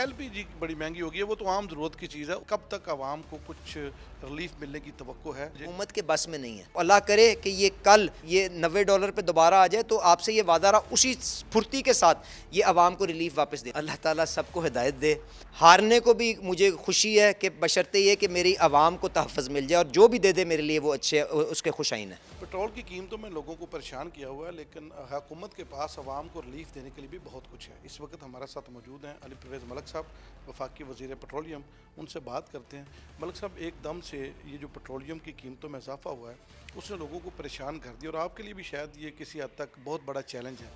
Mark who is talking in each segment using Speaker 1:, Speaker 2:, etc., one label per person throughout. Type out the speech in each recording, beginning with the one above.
Speaker 1: L P جی بڑی مہنگی ہوگی ہے، وہ تو عام ضرورت کی چیز ہے، کب تک عوام کو کچھ ریلیف ملنے کی توقع ہے؟
Speaker 2: حکومت کے بس میں نہیں ہے. اللہ کرے کہ یہ کل یہ $90 پہ دوبارہ آ جائے تو آپ سے یہ وعدہ رہا اسی پھرتی کے ساتھ یہ عوام کو ریلیف واپس دے. اللہ تعالیٰ سب کو ہدایت دے. ہارنے کو بھی مجھے خوشی ہے کہ بشرطے یہ کہ میری عوام کو تحفظ مل جائے، اور جو بھی دے دے میرے لیے وہ اچھے اس کے خوش آئین ہے.
Speaker 1: پیٹرول کی قیمتوں میں لوگوں کو پریشان کیا ہوا ہے، لیکن حکومت کے پاس عوام کو ریلیف دینے کے لیے بھی بہت کچھ ہے. اس وقت ہمارے ساتھ موجود ہیں علی پرویز ملک صاحب، وفاقی وزیر پیٹرولیم. ان سے بات کرتے ہیں. ملک صاحب، ایک دم سے یہ جو پیٹرولیم کی قیمتوں میں اضافہ ہوا ہے اس نے لوگوں کو پریشان کر دیا، اور آپ کے لیے بھی شاید یہ کسی حد تک بہت بڑا چیلنج ہے.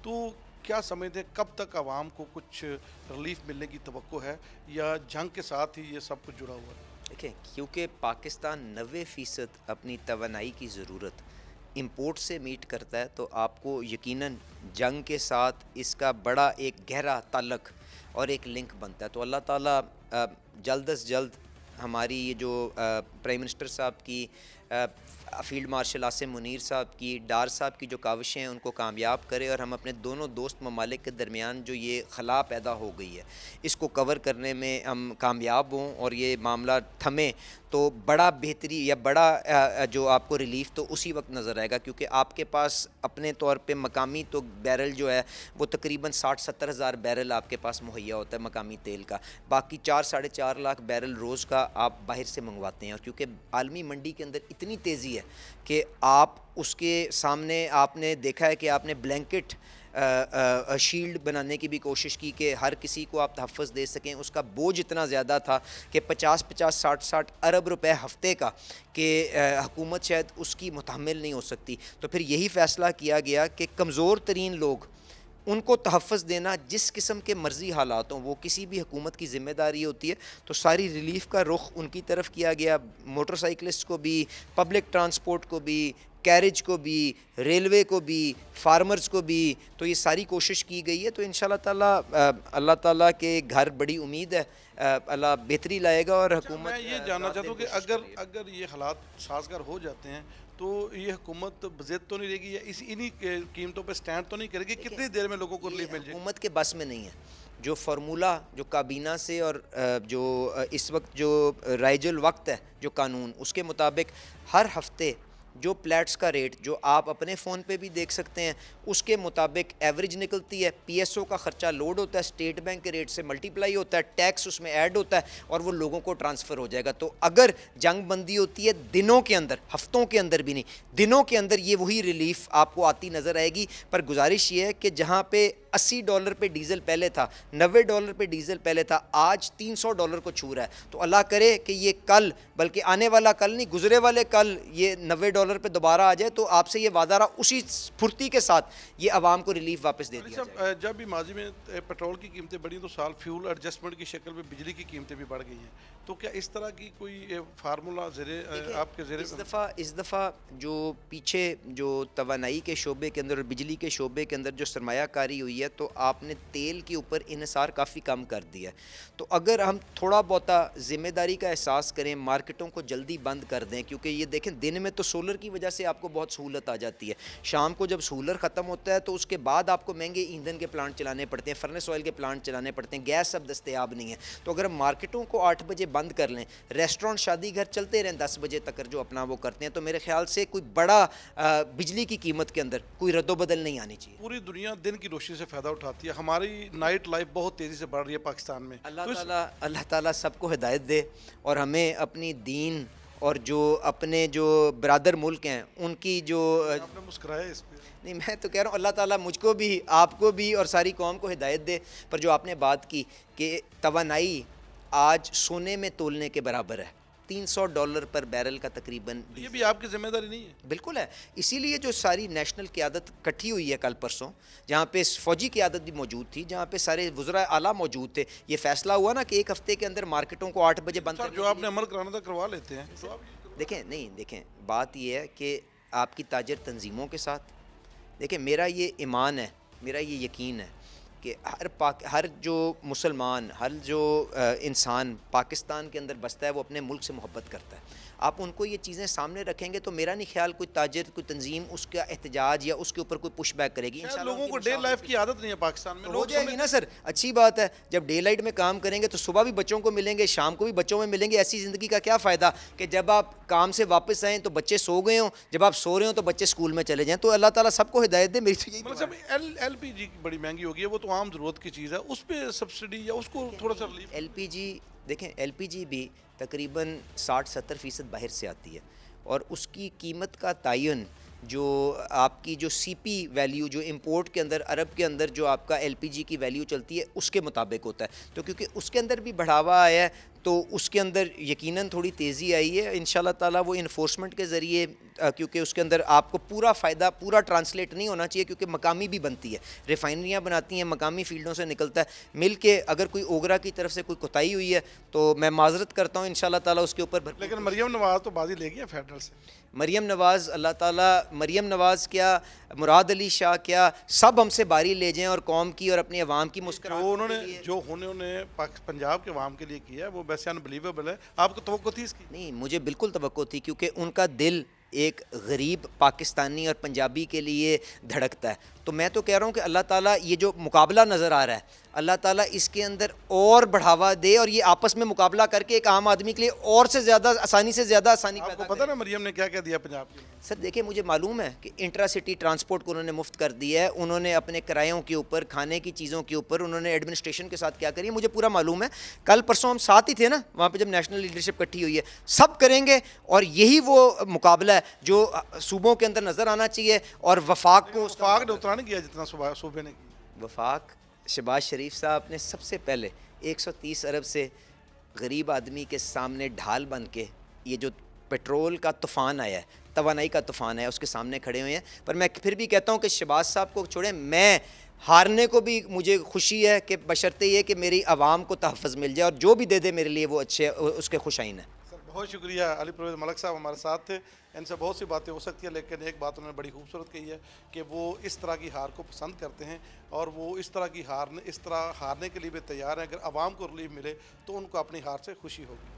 Speaker 1: تو کیا سمجھتے ہیں کب تک عوام کو کچھ ریلیف ملنے کی توقع ہے، یا جنگ کے ساتھ ہی یہ سب کچھ جڑا ہوا ہے؟
Speaker 2: دیکھیں، کیونکہ پاکستان 90% اپنی توانائی کی ضرورت امپورٹ سے میٹ کرتا ہے، تو آپ کو یقیناً جنگ کے ساتھ اس کا بڑا ایک گہرا تعلق اور ایک لنک بنتا ہے. تو اللہ تعالیٰ جلد از جلد ہماری یہ جو پرائم منسٹر صاحب کی، فیلڈ مارشل عاصم منیر صاحب کی، ڈار صاحب کی جو کاوشیں ہیں ان کو کامیاب کرے، اور ہم اپنے دونوں دوست ممالک کے درمیان جو یہ خلا پیدا ہو گئی ہے اس کو کور کرنے میں ہم کامیاب ہوں اور یہ معاملہ تھمے، تو بڑا بہتری یا بڑا جو آپ کو ریلیف تو اسی وقت نظر آئے گا. کیونکہ آپ کے پاس اپنے طور پہ مقامی تو بیرل جو ہے وہ تقریباً 60-70 ہزار بیرل آپ کے پاس مہیا ہوتا ہے مقامی تیل کا. باقی 4-4.5 لاکھ بیرل روز کا آپ باہر سے منگواتے ہیں. اور کیونکہ عالمی منڈی کے اندر اتنی تیزی ہے کہ آپ اس کے سامنے آپ نے دیکھا ہے کہ آپ نے بلینکٹ شیلڈ بنانے کی بھی کوشش کی کہ ہر کسی کو آپ تحفظ دے سکیں. اس کا بوجھ اتنا زیادہ تھا کہ 50-60 ارب روپے ہفتے کا کہ حکومت شاید اس کی متحمل نہیں ہو سکتی. تو پھر یہی فیصلہ کیا گیا کہ کمزور ترین لوگ ان کو تحفظ دینا جس قسم کے مرضی حالات ہوں وہ کسی بھی حکومت کی ذمہ داری ہوتی ہے. تو ساری ریلیف کا رخ ان کی طرف کیا گیا، موٹر سائیکلسٹ کو بھی، پبلک ٹرانسپورٹ کو بھی، کیریج کو بھی، ریلوے کو بھی، فارمرز کو بھی. تو یہ ساری کوشش کی گئی ہے. تو انشاءاللہ تعالیٰ اللہ تعالیٰ کے گھر بڑی امید ہے، اللہ بہتری لائے گا. اور حکومت
Speaker 1: میں یہ جاننا چاہتا ہوں کہ اگر یہ حالات سازگار ہو جاتے ہیں تو یہ حکومت بضد تو نہیں رہے گی، یا انہی قیمتوں پہ سٹینڈ تو نہیں کرے گی؟ کتنی دیر میں لوگوں کو ریلیف مل جائے؟
Speaker 2: حکومت کے بس میں نہیں ہے. جو فارمولہ جو کابینہ سے اور جو اس وقت جو رائج الوقت ہے جو قانون، اس کے مطابق ہر ہفتے جو پلیٹس کا ریٹ جو آپ اپنے فون پہ بھی دیکھ سکتے ہیں اس کے مطابق ایوریج نکلتی ہے. پی ایس او کا خرچہ لوڈ ہوتا ہے، اسٹیٹ بینک کے ریٹ سے ملٹیپلائی ہوتا ہے، ٹیکس اس میں ایڈ ہوتا ہے اور وہ لوگوں کو ٹرانسفر ہو جائے گا. تو اگر جنگ بندی ہوتی ہے دنوں کے اندر، ہفتوں کے اندر بھی نہیں، دنوں کے اندر یہ وہی ریلیف آپ کو آتی نظر آئے گی. پر گزارش یہ ہے کہ جہاں پہ $80 پہ ڈیزل پہلے تھا، $90 پہ ڈیزل پہلے تھا، آج $300 کو چھو رہا ہے. تو اللہ کرے کہ یہ کل، بلکہ آنے والا کل نہیں، گزرے والے کل یہ $90 پہ دوبارہ آ جائے تو آپ سے یہ وعدہ رہا اسی پھرتی کے ساتھ یہ عوام کو ریلیف واپس دے دیا جائے.
Speaker 1: جب بھی ماضی میں پیٹرول کی قیمتیں بڑھی تو سال فیول ایڈجسٹمنٹ کی شکل میں بجلی کی قیمتیں بھی بڑھ گئی ہیں. تو کیا اس طرح کی کوئی فارمولہ آپ کے
Speaker 2: اس دفعہ جو پیچھے جو توانائی کے شعبے کے اندر اور بجلی کے شعبے کے اندر جو سرمایہ کاری ہوئی ہے تو آپ نے تیل کے اوپر انحصار کافی کم کر دیا ہے. تو اگر ہم تھوڑا بہتا ذمہ داری کا احساس کریں، مارکیٹوں کو جلدی بند کر دیں، کیونکہ یہ دیکھیں دن میں تو سولر کی وجہ سے آپ کو بہت سہولت آ جاتی ہے، شام کو جب سولر ختم ہوتا ہے تو اس کے بعد آپ کو مہنگے ایندھن کے پلانٹ چلانے پڑتے ہیں، فرنس آئل کے پلانٹ چلانے پڑتے ہیں، گیس اب دستیاب نہیں ہے. تو اگر ہم مارکیٹوں کو 8 بجے بند کر لیں، ریسٹورنٹ شادی گھر چلتے رہیں 10 بجے تک جو اپنا وہ کرتے ہیں، تو میرے خیال سے کوئی بڑا بجلی کی قیمت کے اندر کوئی رد و بدل نہیں آنی چاہیے.
Speaker 1: پوری دنیا دن کی روشنی سے فائدہ اٹھاتی ہے، ہماری نائٹ لائف بہت تیزی سے بڑھ رہی ہے پاکستان میں.
Speaker 2: اللہ تعالیٰ سب کو ہدایت دے اور ہمیں اپنی دین اور جو اپنے جو برادر ملک ہیں ان کی جو
Speaker 1: آپ نے مسکرایا اس پہ.
Speaker 2: نہیں، میں تو کہہ رہا ہوں اللہ تعالیٰ مجھ کو بھی، آپ کو بھی اور ساری قوم کو ہدایت دے. پر جو آپ نے بات کی کہ توانائی آج سونے میں تولنے کے برابر ہے، $300 پر بیرل کا تقریباً.
Speaker 1: یہ بھی آپ کی ذمہ داری نہیں ہے؟
Speaker 2: بالکل ہے. اسی لیے جو ساری نیشنل قیادت کٹھی ہوئی ہے کل پرسوں، جہاں پہ فوجی قیادت بھی موجود تھی، جہاں پہ سارے وزراء اعلیٰ موجود تھے، یہ فیصلہ ہوا نا کہ 1 ہفتے کے اندر مارکیٹوں کو 8 بجے بند کرنے.
Speaker 1: جو آپ نے عمل کرانا تھا کروا لیتے ہیں.
Speaker 2: دیکھیں بات یہ ہے کہ آپ کی تاجر تنظیموں کے ساتھ، دیکھیں میرا یہ ایمان ہے، میرا یہ یقین ہے کہ ہر جو مسلمان، ہر جو انسان پاکستان کے اندر بستا ہے وہ اپنے ملک سے محبت کرتا ہے. آپ ان کو یہ چیزیں سامنے رکھیں گے تو میرا نہیں خیال کوئی تاجر، کوئی تنظیم اس کا احتجاج یا اس کے اوپر کوئی پش بیک کرے گی.
Speaker 1: شاید لوگوں کو ڈے لائف کی عادت نہیں ہے پاکستان میں.
Speaker 2: ہو جائے گی نا سر، اچھی بات ہے. جب ڈے لائٹ میں کام کریں گے تو صبح بھی بچوں کو ملیں گے، شام کو بھی بچوں میں ملیں گے. ایسی زندگی کا کیا فائدہ کہ جب آپ کام سے واپس آئیں تو بچے سو گئے ہوں، جب آپ سو رہے ہوں تو بچے اسکول میں چلے جائیں. تو اللہ تعالیٰ سب کو ہدایت دے. میری تو یہی
Speaker 1: مطلب ایل پی جی بڑی مہنگی ہوگی ہے، وہ تو عام ضرورت کی چیز ہے، اس پہ سبسڈی یا اس کو تھوڑا سا ریلیف.
Speaker 2: ایل پی جی دیکھیں، ایل پی جی بھی تقریباً 60-70% باہر سے آتی ہے، اور اس کی قیمت کا تعین جو آپ کی جو سی پی ویلیو جو امپورٹ کے اندر عرب کے اندر جو آپ کا ایل پی جی کی ویلیو چلتی ہے اس کے مطابق ہوتا ہے. تو کیونکہ اس کے اندر بھی بڑھاوا آیا ہے تو اس کے اندر یقیناً تھوڑی تیزی آئی ہے. انشاءاللہ تعالیٰ وہ انفورسمنٹ کے ذریعے، کیونکہ اس کے اندر آپ کو پورا فائدہ پورا ٹرانسلیٹ نہیں ہونا چاہیے، کیونکہ مقامی بھی بنتی ہے، ریفائنریاں بناتی ہیں، مقامی فیلڈوں سے نکلتا ہے مل کے. اگر کوئی اوگرا کی طرف سے کوئی کوتاہی ہوئی ہے تو میں معذرت کرتا ہوں، انشاءاللہ تعالیٰ اس کے اوپر.
Speaker 1: لیکن مریم نواز تو بازی لے گئی ہے فیڈرل سے.
Speaker 2: مریم نواز، اللہ تعالیٰ مریم نواز کیا، مراد علی شاہ کیا، سب ہم سے باری لے جائیں اور قوم کی اور اپنی عوام کی مسکراہٹ.
Speaker 1: جو انہوں نے پنجاب کے عوام کے لیے کیا ہے وہ ویسے انبلیویبل ہے. آپ کو توقع تھی اس کی؟
Speaker 2: نہیں، مجھے بالکل توقع تھی، کیونکہ ان کا دل ایک غریب پاکستانی اور پنجابی کے لیے دھڑکتا ہے. تو میں تو کہہ رہا ہوں کہ اللہ تعالیٰ یہ جو مقابلہ نظر آ رہا ہے، اللہ تعالیٰ اس کے اندر اور بڑھاوا دے اور یہ آپس میں مقابلہ کر کے ایک عام آدمی کے لیے اور سے زیادہ آسانی سے زیادہ آسانی پیدا
Speaker 1: آپ کو
Speaker 2: کرے.
Speaker 1: پتہ نا مریم نے کیا کہہ دیا پنجاب کے لیے؟
Speaker 2: سر دیکھیں، مجھے معلوم ہے کہ انٹرا سٹی ٹرانسپورٹ کو انہوں نے مفت کر دیا ہے. انہوں نے اپنے کرایوں کے اوپر، کھانے کی چیزوں کے اوپر انہوں نے ایڈمنسٹریشن کے ساتھ کیا کری ہے مجھے پورا معلوم ہے. کل پرسوں ہم ساتھ ہی تھے نا وہاں پہ جب نیشنل لیڈرشپ اکٹھی ہوئی ہے. سب کریں گے اور یہی وہ مقابلہ ہے جو صوبوں کے اندر نظر آنا چاہیے. اور وفاق کو
Speaker 1: وفاق نے اتنا نہیں کیا جتنا صوبے نے کیا.
Speaker 2: وفاق شہباز شریف صاحب نے سب سے پہلے 130 ارب سے غریب آدمی کے سامنے ڈھال بن کے یہ جو پیٹرول کا طوفان آیا ہے، توانائی کا طوفان ہے، اس کے سامنے کھڑے ہوئے ہیں. پر میں پھر بھی کہتا ہوں کہ شہباز صاحب کو چھوڑیں، میں ہارنے کو بھی مجھے خوشی ہے کہ بشرطے یہ کہ میری عوام کو تحفظ مل جائے، اور جو بھی دے دے میرے لیے وہ اچھے، اس کے خوش آئین ہے.
Speaker 1: سر بہت شکریہ. علی پرویز ملک صاحب ہمارے ساتھ تھے. ان سے بہت سی باتیں ہو سکتی ہیں، لیکن ایک بات انہوں نے بڑی خوبصورت کہی ہے کہ وہ اس طرح کی ہار کو پسند کرتے ہیں، اور وہ اس طرح ہارنے کے لیے بھی تیار ہیں. اگر عوام کو ریلیف ملے تو ان کو اپنی ہار سے خوشی ہوگی.